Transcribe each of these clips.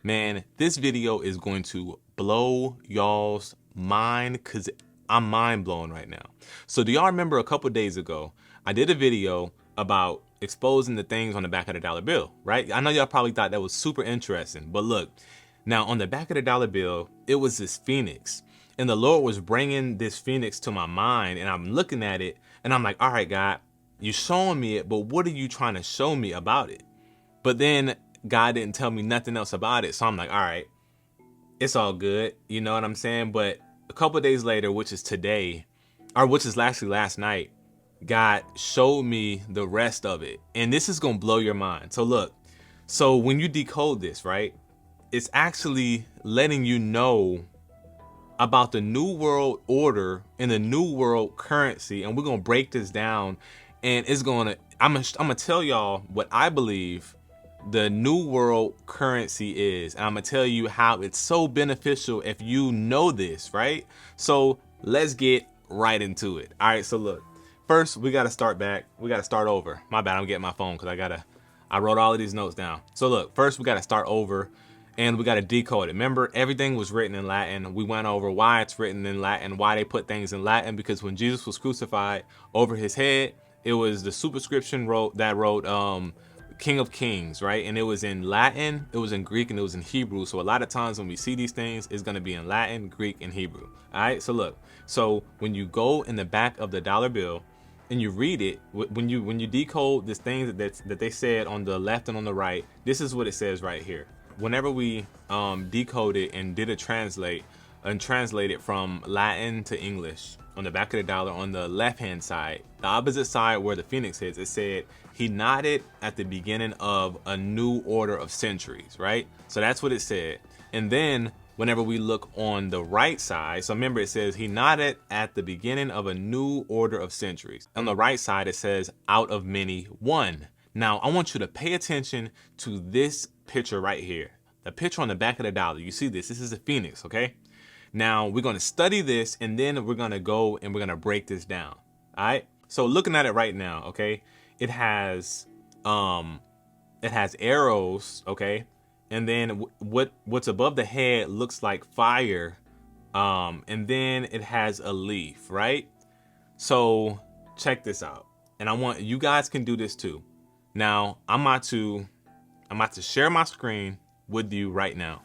Man, this video is going to blow y'all's mind because I'm mind blown right now. So do y'all remember a couple days ago, I did a video about exposing the things on the back of the dollar bill, right? I know y'all probably thought that was super interesting, but look, now on the back of the dollar bill, it was this phoenix. And the Lord was bringing this phoenix to my mind, and I'm looking at it and I'm like, all right, God, you're showing me it, but what are you trying to show me about it? But then God didn't tell me nothing else about it. So I'm like, all right, it's all good. You know what I'm saying? But a couple of days later, which is today, or which is actually last night, God showed me the rest of it. And this is going to blow your mind. So look, so when you decode this, right, it's actually letting you know about the new world order and the new world currency. And we're going to break this down, and it's going to, I'm going to tell y'all what I believe the new world currency is, and I'm gonna tell you how it's so beneficial if you know this, right? So let's get right into it. All right, so look, first we gotta start back. We gotta start over. My bad, I'm getting my phone because I wrote all of these notes down. So look, first we gotta start over and we gotta decode it. Remember, everything was written in Latin. We went over why it's written in Latin, why they put things in Latin, because when Jesus was crucified, over his head, it was the superscription wrote King of Kings, right? And it was in Latin, it was in Greek, and it was in Hebrew. So a lot of times when we see these things, it's gonna be in Latin, Greek, and Hebrew. All right, so look, so when you go in the back of the dollar bill and you read it, when you decode this thing that they said on the left and on the right, this is what it says right here. Whenever we decode it and did a translate it from Latin to English, on the back of the dollar on the left hand side, the opposite side where the phoenix is, it said he nodded at the beginning of a new order of centuries, right? So that's what it said. And then whenever we look on the right side, so remember it says he nodded at the beginning of a new order of centuries. On the right side it says out of many one. Now I want you to pay attention to this picture right here. The picture on the back of the dollar. You see this is a phoenix, okay? Now we're going to study this, and then we're going to go and we're going to break this down. All right. So looking at it right now, okay, it has arrows, okay, and then what's above the head looks like fire, and then it has a leaf, right? So check this out, and I want you guys can do this too. Now I'm about to share my screen with you right now.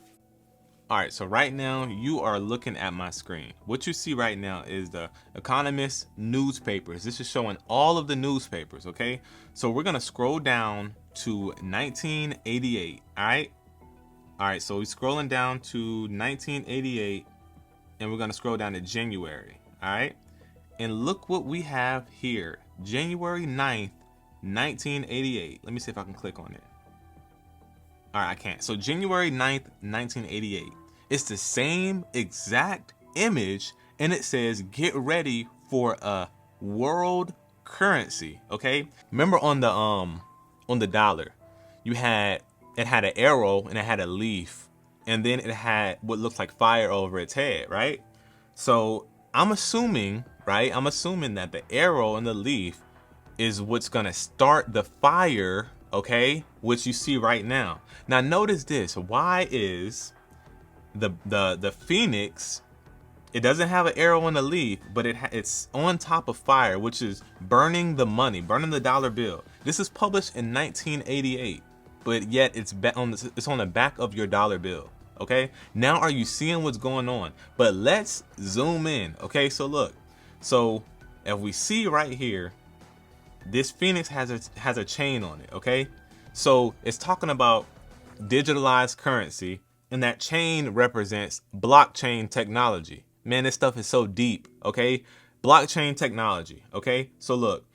All right, so right now you are looking at my screen. What you see right now is the Economist newspapers. This is showing all of the newspapers, okay? So we're gonna scroll down to 1988, all right? All right, so we're scrolling down to 1988 and we're gonna scroll down to January, all right? And look what we have here, January 9th, 1988. Let me see if I can click on it. All right, I can't. So January 9th, 1988. It's the same exact image, and it says, get ready for a world currency, okay? Remember on the dollar, it had an arrow and it had a leaf, and then it had what looks like fire over its head, right? So I'm assuming that the arrow and the leaf is what's gonna start the fire, okay, which you see right now. Now notice this, why is the phoenix, it doesn't have an arrow and a leaf, but it's on top of fire, which is burning the money, burning the dollar bill. This is published in 1988, but yet it's on the back of your dollar bill, okay? Now are you seeing what's going on? But let's zoom in, okay? So look, so if we see right here, this phoenix has a chain on it, okay? So it's talking about digitalized currency, and that chain represents blockchain technology. Man, this stuff is so deep, okay? Blockchain technology, okay? So look,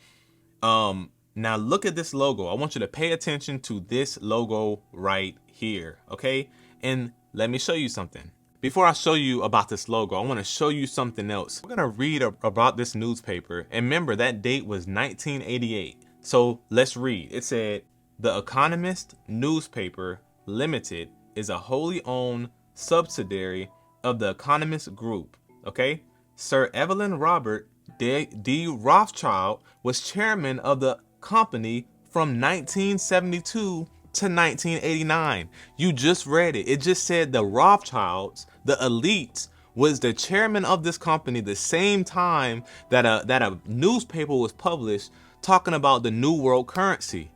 now look at this logo. I want you to pay attention to this logo right here, okay? And let me show you something. Before I show you about this logo, I want to show you something else. We're going to read about this newspaper. And remember, that date was 1988. So let's read. It said, The Economist Newspaper Limited is a wholly owned subsidiary of the Economist Group. Okay? Sir Evelyn Robert D. Rothschild was chairman of the company from 1972 to 1989. You just read it. It just said the Rothschilds, the elites, was the chairman of this company the same time that a newspaper was published talking about the new world currency.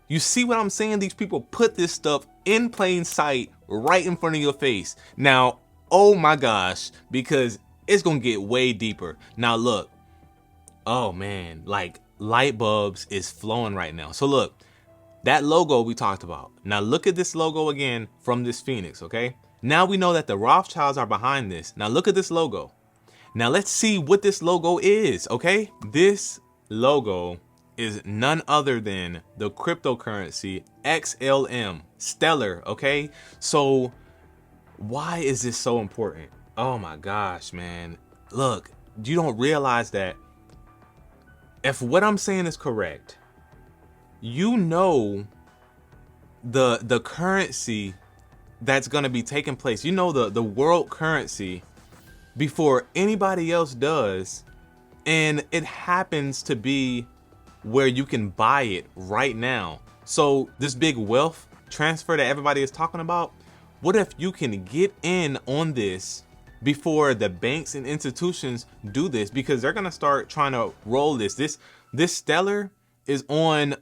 You see what I'm saying? These people put this stuff in plain sight right in front of your face. Now, oh my gosh, because it's gonna get way deeper. Now look, oh man, like light bulbs is flowing right now. So look, that logo we talked about. Now look at this logo again from this Phoenix, okay? Now we know that the Rothschilds are behind this. Now look at this logo. Now let's see what this logo is, okay? This logo is none other than the cryptocurrency XLM, Stellar, okay? So why is this so important? Oh my gosh, man. Look, you don't realize that if what I'm saying is correct, you know the currency that's going to be taking place. You know the world currency before anybody else does, and it happens to be where you can buy it right now. So this big wealth transfer that everybody is talking about, what if you can get in on this before the banks and institutions do this? Because they're going to start trying to roll this Stellar is on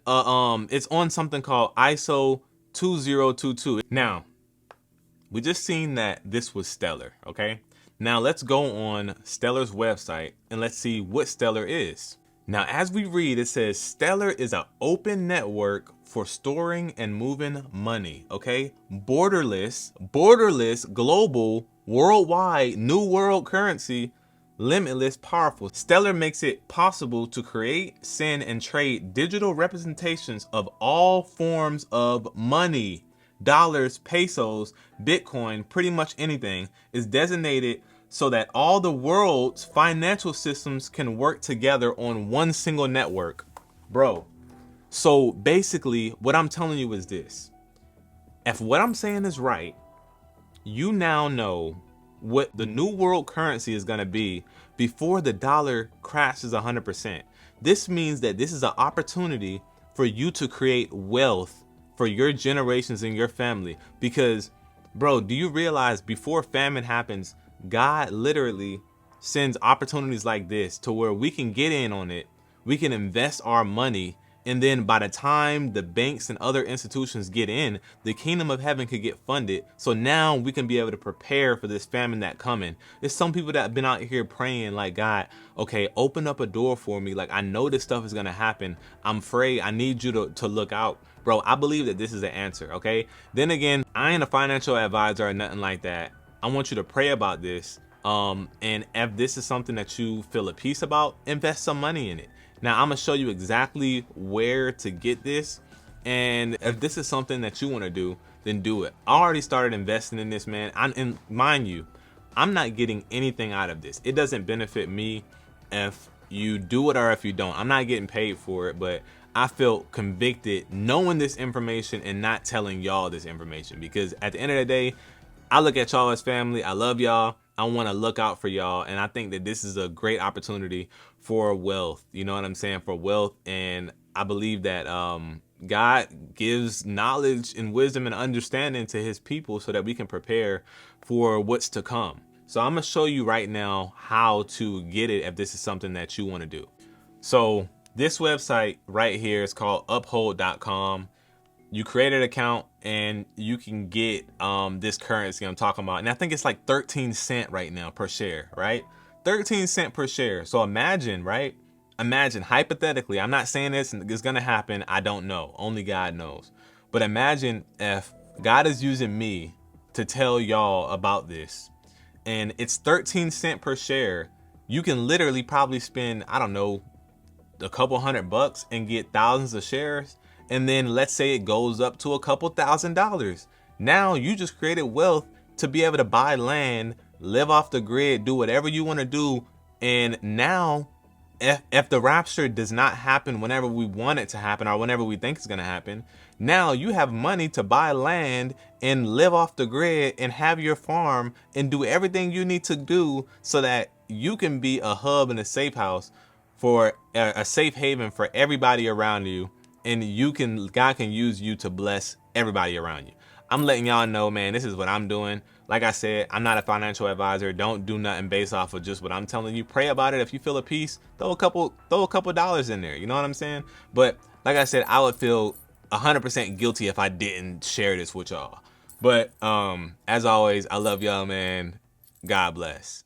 it's on something called ISO 2022. Now, we just seen that this was Stellar, okay? Now let's go on Stellar's website and let's see what Stellar is. Now, as we read, it says Stellar is an open network for storing and moving money, okay? Borderless, global, worldwide, new world currency, limitless, powerful. Stellar makes it possible to create, send, and trade digital representations of all forms of money. Dollars, pesos, Bitcoin, pretty much anything is designated so that all the world's financial systems can work together on one single network. Bro, so basically what I'm telling you is this. If what I'm saying is right, you now know what the new world currency is going to be before the dollar crashes 100%. This means that this is an opportunity for you to create wealth for your generations and your family. Because, bro, do you realize before famine happens, God literally sends opportunities like this to where we can get in on it, we can invest our money, and then by the time the banks and other institutions get in, the kingdom of heaven could get funded. So now we can be able to prepare for this famine that's coming. There's some people that have been out here praying like, God, okay, open up a door for me. Like, I know this stuff is going to happen. I'm afraid. I need you to look out. Bro, I believe that this is the answer, okay? Then again, I ain't a financial advisor or nothing like that. I want you to pray about this. And if this is something that you feel at peace about, invest some money in it. Now, I'm going to show you exactly where to get this. And if this is something that you want to do, then do it. I already started investing in this, man. And mind you, I'm not getting anything out of this. It doesn't benefit me if you do it or if you don't. I'm not getting paid for it, but I felt convicted knowing this information and not telling y'all this information, because at the end of the day, I look at y'all as family. I love y'all. I want to look out for y'all. And I think that this is a great opportunity for wealth. You know what I'm saying? For wealth. And I believe that God gives knowledge and wisdom and understanding to his people so that we can prepare for what's to come. So I'm going to show you right now how to get it if this is something that you want to do. So this website right here is called uphold.com. You create an account and you can get this currency I'm talking about. And I think it's like 13 cents right now per share, right? 13 cents per share. So imagine, right? Imagine hypothetically, I'm not saying this is going to happen. I don't know. Only God knows. But imagine if God is using me to tell y'all about this and it's 13 cents per share. You can literally probably spend, I don't know, a couple $100 and get thousands of shares. And then let's say it goes up to a couple $1,000s. Now you just created wealth to be able to buy land, live off the grid, do whatever you want to do. And now if the rapture does not happen whenever we want it to happen or whenever we think it's going to happen, now you have money to buy land and live off the grid and have your farm and do everything you need to do so that you can be a hub and a safe house for a safe haven for everybody around you. and God can use you to bless everybody around you. I'm letting y'all know, man, this is what I'm doing. Like I said, I'm not a financial advisor. Don't do nothing based off of just what I'm telling you. Pray about it. If you feel a piece, throw a couple dollars in there. You know what I'm saying? But like I said, I would feel 100% guilty if I didn't share this with y'all. But as always, I love y'all, man. God bless.